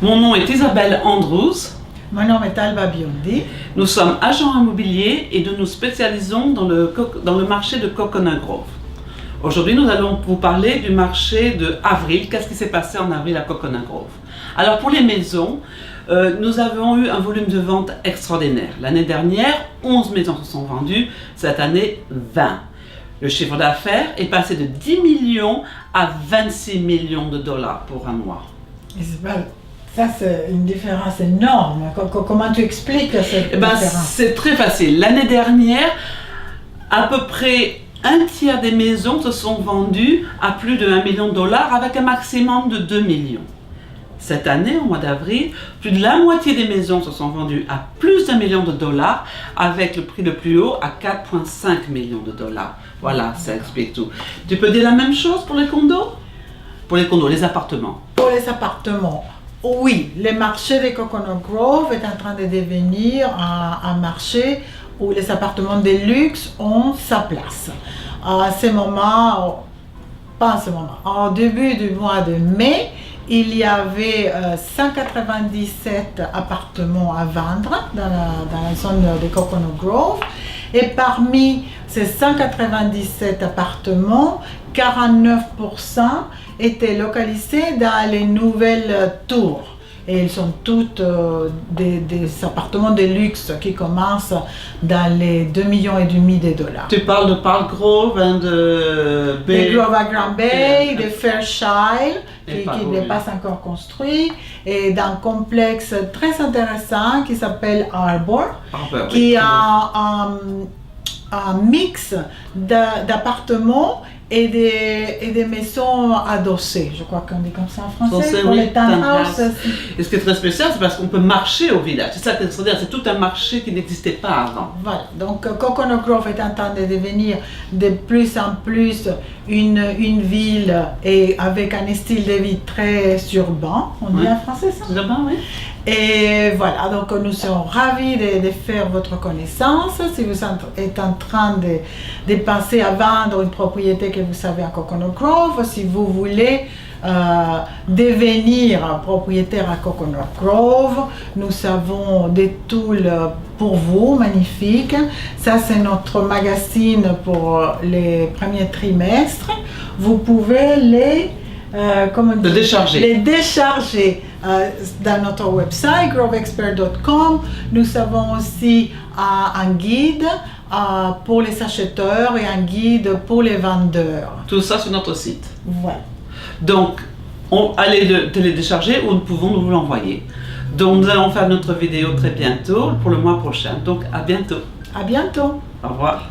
Mon nom est Isabelle Andrews. Mon nom est Alba Biondi. Nous sommes agents immobiliers et nous nous spécialisons dans le marché de Coconut Grove. Aujourd'hui, nous allons vous parler du marché de avril. Qu'est-ce qui s'est passé en avril à Coconut Grove? Alors pour les maisons, nous avons eu un volume de vente extraordinaire. L'année dernière, 11 maisons se sont vendues. Cette année, 20. Le chiffre d'affaires est passé de 10 millions à 26 millions de dollars pour un mois. Isabelle, ça c'est une différence énorme. Comment tu expliques cette différence? C'est très facile. L'année dernière, à peu près un tiers des maisons se sont vendues à plus de 1 million de dollars avec un maximum de 2 millions. Cette année, au mois d'avril, plus de la moitié des maisons se sont vendues à plus d'1 million de dollars avec le prix le plus haut à 4,5 millions de dollars. Voilà, ça explique tout. Tu peux dire la même chose pour les condos? Pour les condos, les appartements. Pour les appartements, oui, le marché de Coconut Grove est en train de devenir un marché où les appartements de luxe ont sa place. À ce moment, pas en ce moment, au début du mois de mai, il y avait 197 appartements à vendre dans la zone de Coconut Grove. Et parmi ces 197 appartements, 49% étaient localisés dans les nouvelles tours. Et ils sont toutes des appartements de luxe qui commencent dans les 2,5 millions de dollars. Tu parles de Park Grove et de Grove à Grand Bay, de Fairchild, qui n'est pas encore construit, et d'un complexe très intéressant qui s'appelle Arbor, qui a un mix d'appartements et des maisons adossées. Je crois qu'on dit comme ça en français. Pour les townhouses. Et ce qui est très spécial, c'est parce qu'on peut marcher au village. C'est ça que c'est-à-dire, c'est tout un marché qui n'existait pas avant. Voilà. Donc Coconut Grove est en train de devenir de plus en plus une ville et avec un style de vie très urbain. On dit en français ça? Urbain, oui. Et voilà, donc nous sommes ravis de faire votre connaissance. Si vous êtes en train de penser à vendre une propriété que vous savez à Coconut Grove, si vous voulez devenir propriétaire à Coconut Grove, nous avons des tools pour vous, magnifiques. Ça, c'est notre magazine pour les premiers trimestres. Vous pouvez les décharger dans notre website grovexpert.com. Nous avons aussi un guide pour les acheteurs et un guide pour les vendeurs. Tout ça sur notre site. Voilà. Donc, allez le télécharger ou nous pouvons vous l'envoyer. Donc, nous allons faire notre vidéo très bientôt pour le mois prochain. Donc, à bientôt. À bientôt. Au revoir.